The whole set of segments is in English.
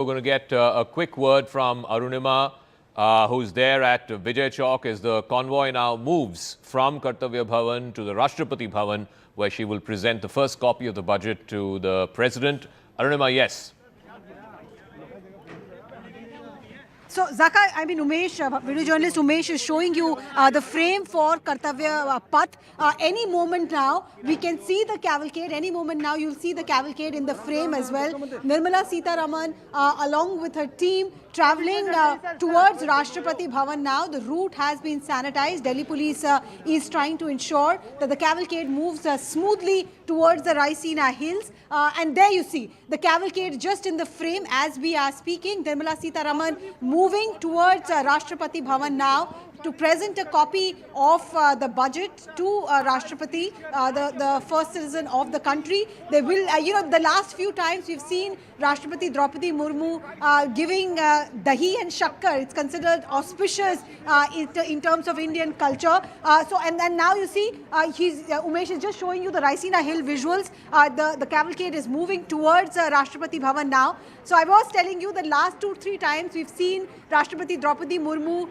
We're going to get a quick word from Arunima, who's there at Vijay Chowk as the convoy now moves from Kartavya Bhavan to the Rashtrapati Bhavan, where she will present the first copy of the budget to the President. Arunima, yes. So, Zaka, Umesh, video journalist Umesh is showing you the frame for Kartavya Path. Any moment now, we can see the cavalcade. Any moment now, you'll see the cavalcade in the frame as well. Nirmala Sitharaman, along with her team, travelling towards Rashtrapati Bhavan now. The route has been sanitized. Delhi police is trying to ensure that the cavalcade moves smoothly towards the Raisina Hills. And there you see the cavalcade just in the frame as we are speaking. Nirmala Sitharaman moving towards Rashtrapati Bhavan now to present a copy of the budget to Rashtrapati, the first citizen of the country. They will, the last few times we've seen Rashtrapati Droupadi Murmu giving dahi and shakkar. It's considered auspicious in terms of Indian culture. And now you see, Umesh is just showing you the Raisina Hill visuals. The cavalcade is moving towards Rashtrapati Bhavan now. So I was telling you the last 2-3 times we've seen Rashtrapati Droupadi Murmu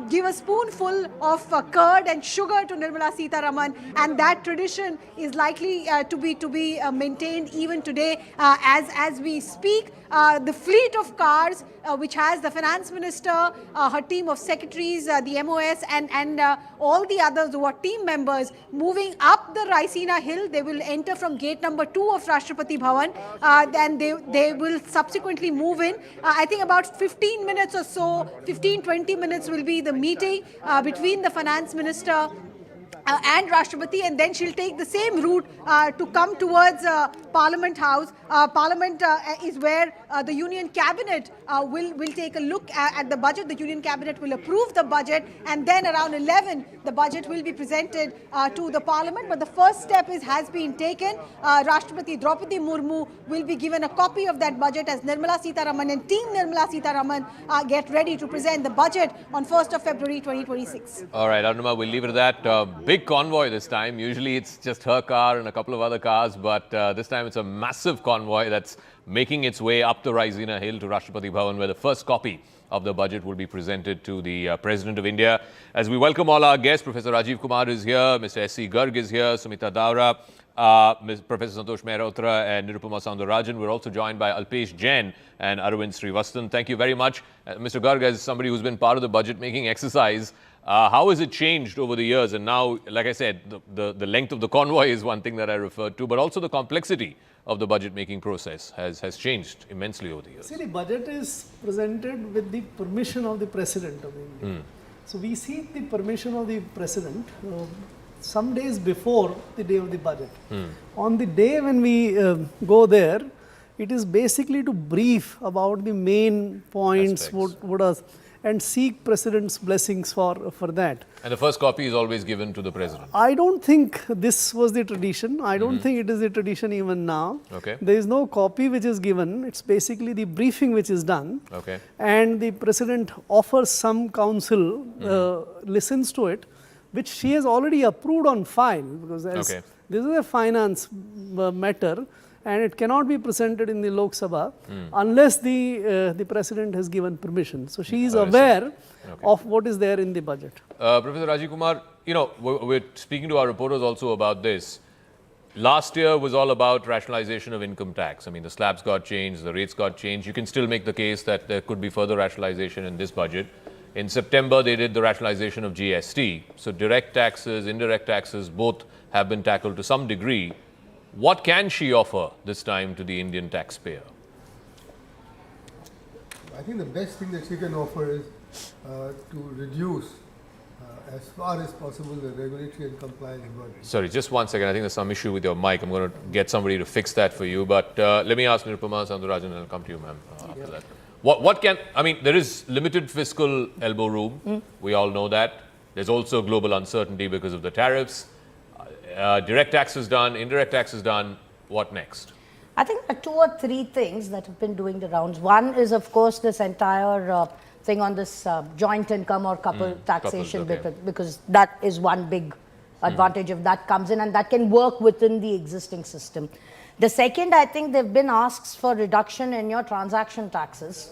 give a spoonful of curd and sugar to Nirmala Sitharaman, and that tradition is likely to be maintained even today as we speak. The fleet of cars which has the Finance Minister, her team of secretaries, the MOS and all the others who are team members moving up the Raisina Hill. They will enter from gate number 2 of Rashtrapati Bhavan. Then they will subsequently move in. I think about 15 minutes or so, 15-20 minutes will be the meeting between the Finance Minister and Rashtrapati, and then she'll take the same route to come towards Parliament House. Parliament is where the Union Cabinet will take a look at the budget. The Union Cabinet will approve the budget, and then around 11 the budget will be presented to the Parliament. But the first step has been taken. Rashtrapati Droupadi Murmu will be given a copy of that budget as Nirmala Sitharaman and Team Nirmala Sitharaman get ready to present the budget on 1st of February 2026. All right, Arunima, we'll leave it at that. Big convoy this time. Usually it's just her car and a couple of other cars, but this time it's a massive convoy that's making its way up the Raisina Hill to Rashtrapati Bhavan, where the first copy of the budget will be presented to the President of India. As we welcome all our guests, Professor Rajiv Kumar is here, Mr. S.C. Garg is here, Sumita Daura, Professor Santosh Mehrotra and Nirupama Soundarajan. We're also joined by Alpesh Jain and Arvind Srivasthan. Thank you very much. Mr. Garg, as somebody who's been part of the budget making exercise, how has it changed over the years? And now, like I said, the length of the convoy is one thing that I referred to, but also the complexity of the budget-making process has changed immensely over the years. See, the budget is presented with the permission of the President of India. So we seek the permission of the President some days before the day of the budget. On the day when we go there, it is basically to brief about the main points, and seek President's blessings for that. And the first copy is always given to the President? I don't think this was the tradition. I don't think it is the tradition even now. Okay. There is no copy which is given. It's basically the briefing which is done. Okay. And the President offers some counsel, listens to it, which she has already approved on file, because this is a finance matter, and it cannot be presented in the Lok Sabha unless the President has given permission. So she is aware of what is there in the budget. Professor Rajiv Kumar, we're speaking to our reporters also about this. Last year was all about rationalization of income tax. I mean, the slabs got changed, the rates got changed. You can still make the case that there could be further rationalization in this budget. In September, they did the rationalization of GST. So direct taxes, indirect taxes, both have been tackled to some degree. What can she offer this time to the Indian taxpayer? I think the best thing that she can offer is to reduce as far as possible the regulatory and compliance burden. Sorry, just 1 second. I think there's some issue with your mic. I'm going to get somebody to fix that for you. But let me ask Nirupama Soundarajan and I'll come to you, ma'am, after that. What can, there is limited fiscal elbow room. We all know that. There's also global uncertainty because of the tariffs. Direct taxes done, indirect taxes done. What next? I think there are 2 or 3 things that have been doing the rounds. One is, of course, this entire thing on this joint income or couple taxation, because that is one big advantage if that comes in, and that can work within the existing system. The second, I think there have been asks for reduction in your transaction taxes.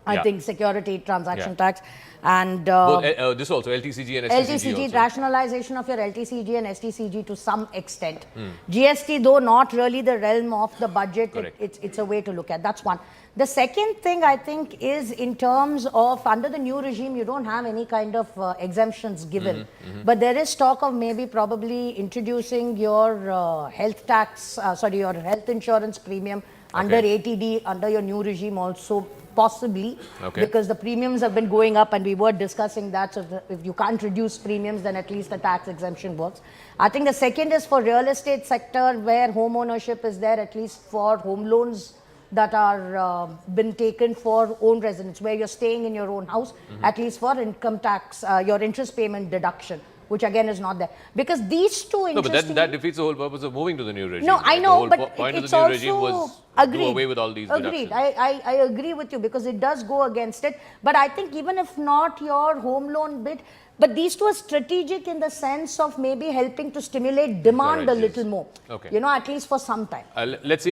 I Yeah. think security transaction Yeah. tax and Both, this also, LTCG and STCG LTCG, also. rationalization of your LTCG and STCG to some extent. GST, though not really the realm of the budget, Correct. it's a way to look at. That's one. The second thing I think is in terms of under the new regime, you don't have any kind of exemptions given. But there is talk of maybe probably introducing your health tax, your health insurance premium under ATD, under your new regime also possibly, because the premiums have been going up and we were discussing that. So if you can't reduce premiums, then at least the tax exemption works. I think the second is for real estate sector where home ownership is there, at least for home loans that are been taken for own residence, where you're staying in your own house, at least for income tax, your interest payment deduction, which again is not there. Because these two No, but interesting... that defeats the whole purpose of moving to the new regime. No, I The know, whole but point it's of the new also regime was agreed. do away with all these Agreed. deductions. I agree with you because it does go against it. But I think even if not your home loan bit, but these two are strategic in the sense of maybe helping to stimulate demand Correct, a little more. Okay. You know, at least for some time. Let's see.